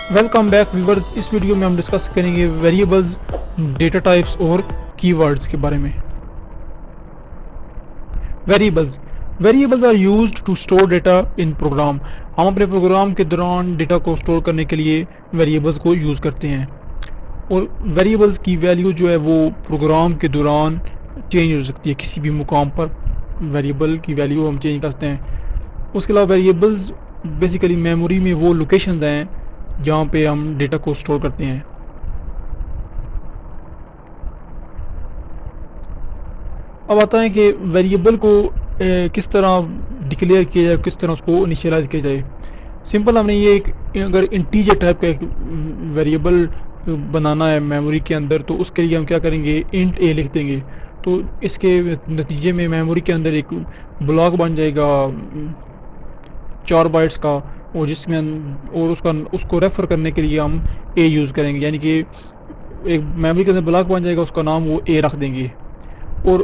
Welcome back viewers. इस video में हम डिस्कस करेंगे वेरिएबल्स, डेटा टाइप्स और कीवर्ड्स के बारे में। Variables variables are used to store data in program. हम अपने प्रोग्राम के दौरान डेटा को स्टोर करने के लिए वेरिएबल्स को यूज़ करते हैं। और वेरिएबल्स की वैल्यू जो है वो प्रोग्राम के दौरान चेंज हो सकती है। किसी भी मुकाम पर वेरिएबल की वैल्यू हम चेंज कर सकते हैं। उसके अलावा वेरिएबल्स बेसिकली मेमोरी में वो लोकेशंस हैं जहाँ पे हम डेटा को स्टोर करते हैं। अब आता है कि वेरिएबल को किस तरह डिक्लेयर किया जाए, किस तरह उसको इनिशियलाइज किया जाए। सिंपल, हमने ये एक अगर इंटीजर टाइप का एक वेरिएबल बनाना है मेमोरी के अंदर, तो उसके लिए हम क्या करेंगे, इंट ए लिख देंगे। तो इसके नतीजे में मेमोरी के अंदर एक ब्लॉक बन जाएगा 4 बाइट्स का, और जिसमें और उसको रेफ़र करने के लिए हम ए यूज़ करेंगे, यानी कि एक मेमोरी के अंदर ब्लॉक बन जाएगा, उसका नाम वो ए रख देंगे। और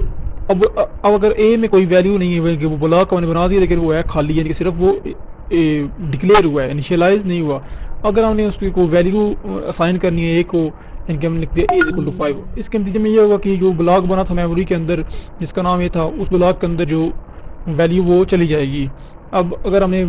अब अगर ए में कोई वैल्यू नहीं है कि वो ब्लॉक हमने बना दिया लेकिन वो है खाली, यानी कि सिर्फ वो डिक्लेयर हुआ है, इनिशियलाइज नहीं हुआ। अगर हमने उसकी कोई वैल्यू असाइन करनी है ए को, यानी कि हमने लिख दिया a = 5, इसके नतीजे में ये होगा कि जो ब्लॉक बना था मेमोरी के अंदर जिसका नाम ये था, उस ब्लॉक के अंदर जो वैल्यू वो चली जाएगी। अब अगर हमने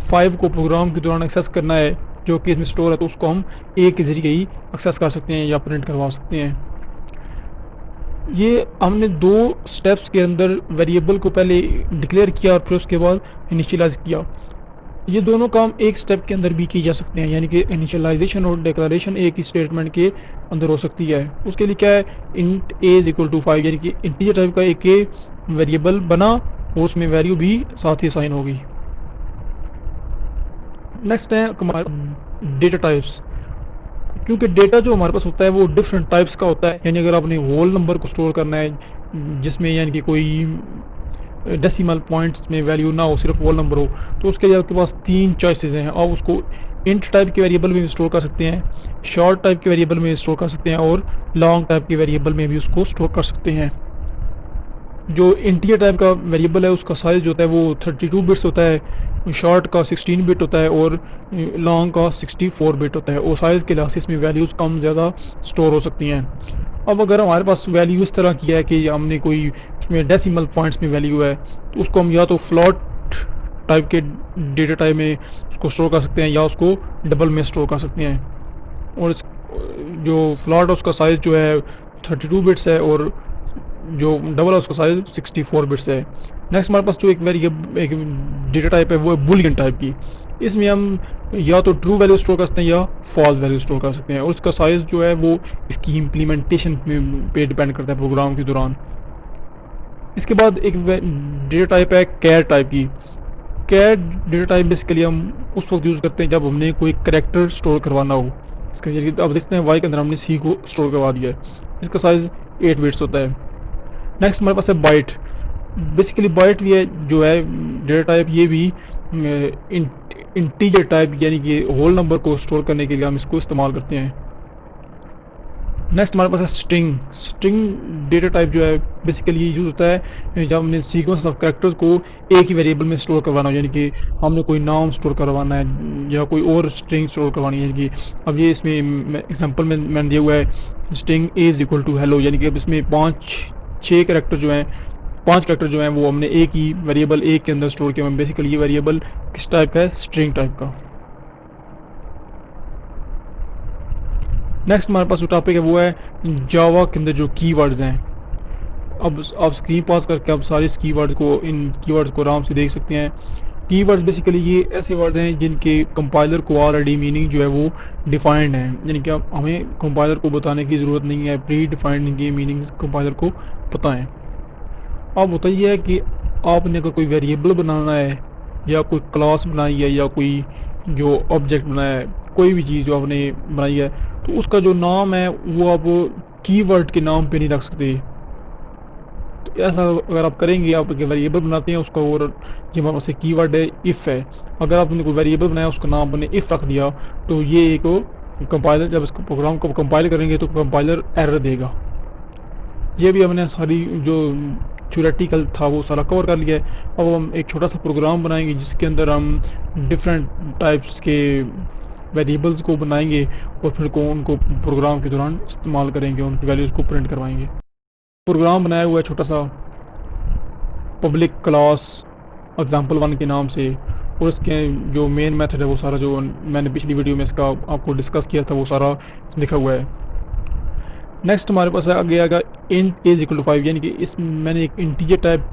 5 को प्रोग्राम के दौरान एक्सेस करना है जो कि इसमें स्टोर है, तो उसको हम ए के ज़रिए ही एक्सेस कर सकते हैं या प्रिंट करवा सकते हैं। ये हमने 2 स्टेप्स के अंदर वेरिएबल को पहले डिक्लेयर किया और फिर उसके बाद इनिशियलाइज़ किया। ये दोनों काम एक स्टेप के अंदर भी किए जा सकते हैं, यानी कि इनिशियलाइजेशन और डिक्लेरेशन एक ही स्टेटमेंट के अंदर हो सकती है। उसके लिए क्या है, इंट a = 5, यानी कि इंटीजर टाइप का एक वेरिएबल बना और उसमें वैल्यू भी साथ ही असाइन होगी। नेक्स्ट है हमारे डेटा टाइप्स। क्योंकि डेटा जो हमारे पास होता है वो डिफरेंट टाइप्स का होता है, यानी अगर आपने होल नंबर को स्टोर करना है जिसमें यानी कि कोई डेसिमल पॉइंट्स में वैल्यू ना हो, सिर्फ होल नंबर हो, तो उसके लिए आपके पास 3 चॉइसेस हैं। आप उसको इंट टाइप के वेरिएबल में भी स्टोर कर सकते हैं, शॉर्ट टाइप के वेरिएबल में स्टोर कर सकते हैं, और लॉन्ग टाइप के वेरिएबल में भी उसको स्टोर कर सकते हैं। जो इंटीजर टाइप का वेरिएबल है उसका साइज़ जो होता है वो 32 बिट्स होता है, शॉर्ट का 16 बिट होता है, और लॉन्ग का 64 बिट होता है। और साइज़ के लिहाज से इसमें वैल्यूज़ कम ज़्यादा स्टोर हो सकती हैं। अब अगर हमारे पास वैल्यू इस तरह की है कि हमने कोई उसमें डेसिमल पॉइंट्स में वैल्यू है, तो उसको हम या तो फ्लोट टाइप के डेटा टाइप में उसको स्टोर कर सकते हैं या उसको डबल में स्टोर कर सकते हैं। और जो फ्लोट है उसका साइज़ जो है 32 बिट्स है, और जो डबल है उसका साइज 64 बिट्स है। नेक्स्ट हमारे पास जो एक डेटा टाइप है वो है बुलियन टाइप की। इसमें हम या तो ट्रू वैल्यू स्टोर कर सकते हैं या फॉल्स वैल्यू स्टोर कर सकते हैं, और उसका साइज़ जो है वो इसकी इम्प्लीमेंटेशन पे डिपेंड करता है प्रोग्राम के दौरान। इसके बाद एक डेटा टाइप है कैर टाइप की। कैर डेटा टाइप बेसिकली हम उस वक्त यूज़ करते हैं जब हमने कोई करेक्टर स्टोर करवाना हो। इसका अब देखते हैं वाई के अंदर हमने सी को स्टोर करवा दिया है, इसका साइज़ 8 बिट्स होता है। नेक्स्ट हमारे पास है बाइट। बेसिकली बाइट भी है जो है डेटा टाइप, ये भी इंटीजर टाइप, यानी कि होल नंबर को स्टोर करने के लिए हम इसको इस्तेमाल करते हैं। नेक्स्ट हमारे पास है स्ट्रिंग। स्ट्रिंग डेटा टाइप जो है बेसिकली ये यूज़ होता है जब हमने सीक्वेंस ऑफ कैरेक्टर्स को एक ही वेरिएबल में स्टोर करवाना हो, यानी कि हमने कोई नाम स्टोर करवाना है या कोई और स्ट्रिंग स्टोर करवानी है। यानी कि अब ये इसमें एग्जांपल में मैंने दिया हुआ है स्ट्रिंग a = hello, यानी कि अब इसमें 5 कैरेक्टर जो हैं, 5 कैरेक्टर जो हैं वो हमने एक ही वेरिएबल ए के अंदर स्टोर किया हुआ है। बेसिकली ये वेरिएबल किस टाइप का है, स्ट्रिंग टाइप का। नेक्स्ट हमारे पास जो टॉपिक है वो है जावा के अंदर जो कीवर्ड्स हैं। अब आप स्क्रीन पास करके आप सारे इन कीवर्ड्स को आराम से देख सकते हैं। कीवर्ड्स बेसिकली ये ऐसे वर्ड्स हैं जिनके कंपाइलर को ऑलरेडी मीनिंग जो है वो डिफाइंड है, यानी कि हमें कंपाइलर को बताने की ज़रूरत नहीं है, प्री डिफाइंड इनकी मीनिंग्स कंपाइलर को पता है। अब होता ये है कि आपने अगर कोई वेरिएबल बनाना है या कोई क्लास बनाई है या कोई जो ऑब्जेक्ट बनाया है, कोई भी चीज़ जो आपने बनाई है, तो उसका जो नाम है वो आप कीवर्ड के नाम पे नहीं रख सकते। तो ऐसा अगर आप करेंगे, आप वेरिएबल बनाते हैं उसका, और जो हमारे पास कीवर्ड है इफ़ है, अगर आपने कोई वेरिएबल बनाया उसका नाम आपने इफ़ रख दिया, तो ये एक कंपाइलर जब इसको प्रोग्राम को कंपाइल करेंगे तो कंपाइलर एरर देगा। ये भी हमने सारी जो थ्योरेटिकल था वो सारा कवर कर लिया है। अब हम एक छोटा सा प्रोग्राम बनाएंगे जिसके अंदर हम डिफरेंट टाइप्स के वेरिएबल्स को बनाएंगे और फिर उनको प्रोग्राम के दौरान इस्तेमाल करेंगे, उनकी वैल्यूज़ को प्रिंट करवाएंगे। प्रोग्राम बनाया हुआ है छोटा सा पब्लिक क्लास एग्जाम्पल 1 के नाम से, और इसके जो मेन मेथड है वो सारा जो मैंने पिछली वीडियो में इसका आपको डिस्कस किया था वो सारा लिखा हुआ है। नेक्स्ट हमारे पास आगे आएगा इंट एज इक्वल टू 5, यानी कि इस मैंने एक इंटीजर टाइप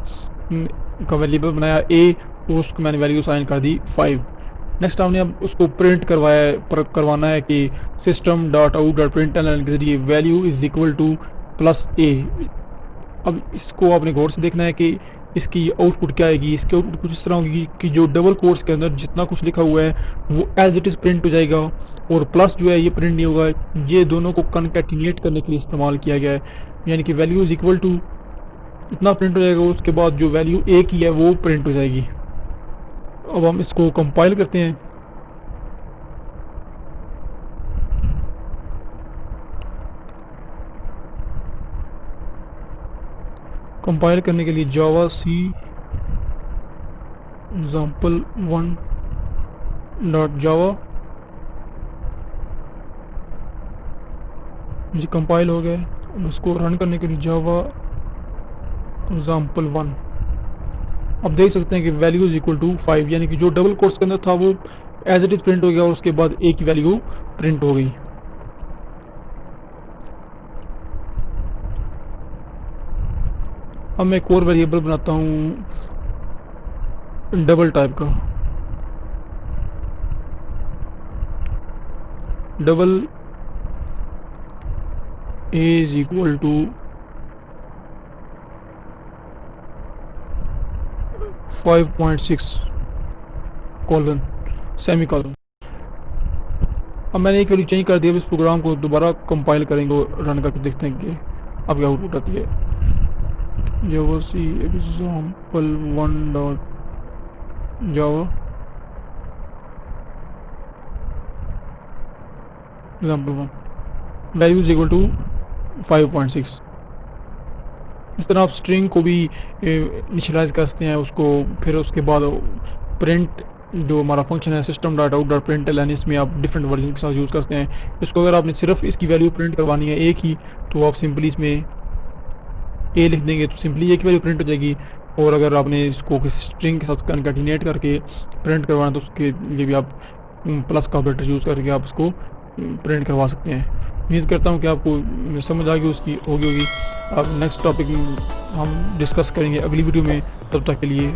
का वेरिएबल बनाया ए और उसको मैंने वैल्यू साइन कर दी 5। नेक्स्ट हमने अब उसको प्रिंट करवाना है कि system dot out dot print के जरिए value is equal to plus A. अब इसको आपने गौर से देखना है कि इसकी आउटपुट क्या आएगी। इसकी आउटपुट कुछ इस तरह होगी कि जो डबल कोट्स के अंदर जितना कुछ लिखा हुआ है वो एज इट इज़ प्रिंट हो जाएगा, और प्लस जो है ये प्रिंट नहीं होगा। ये दोनों को कनकैटिनेट करने के लिए इस्तेमाल किया गया है, यानी कि वैल्यू इज इक्वल टू इतना प्रिंट हो जाएगा, उसके बाद जो वैल्यू ए की है वो प्रिंट हो जाएगी। अब हम इसको कंपाइल करते हैं। कंपाइल करने के लिए जावा सी example1 डॉट जावा, जी कंपाइल हो गया। अब इसको रन करने के लिए जावा example1। अब देख सकते हैं कि वैल्यू इज इक्वल टू 5, यानी कि जो डबल कोट्स के अंदर था वो एज इट इज प्रिंट हो गया और उसके बाद ए की वैल्यू प्रिंट हो गई। अब मैं एक और वेरिएबल बनाता हूँ डबल टाइप का, double a is equal to 5.6 colon semicolon. अब मैंने एक वैल्यू चेंज कर दिया। अब इस प्रोग्राम को दोबारा कंपाइल करेंगे और रन करके देखते हैं कि अब क्या आउटपुट आती है। Javac example1 dot Java example1 value is equal to 5.6। इस तरह आप स्ट्रिंग को भी इनिशियलाइज कर सकते हैं उसको, फिर उसके बाद प्रिंट जो हमारा फंक्शन है system dot out dot print L, इसमें आप डिफरेंट वर्जन के साथ यूज़ करते हैं। इसको अगर आपने सिर्फ इसकी वैल्यू प्रिंट करवानी है ए की, तो आप सिंपली इसमें ए लिख देंगे तो सिंपली ए की वैल्यू प्रिंट हो जाएगी। और अगर आपने इसको किसी स्ट्रिंग के साथ कनकैटिनेट करके प्रिंट करवाना तो उसके लिए भी आप प्लस का ऑपरेटर यूज़ करके आप इसको प्रिंट करवा सकते हैं। उम्मीद करता हूँ कि आपको समझ आ गई उसकी होगी। अब नेक्स्ट टॉपिक हम डिस्कस करेंगे अगली वीडियो में। तब तक के लिए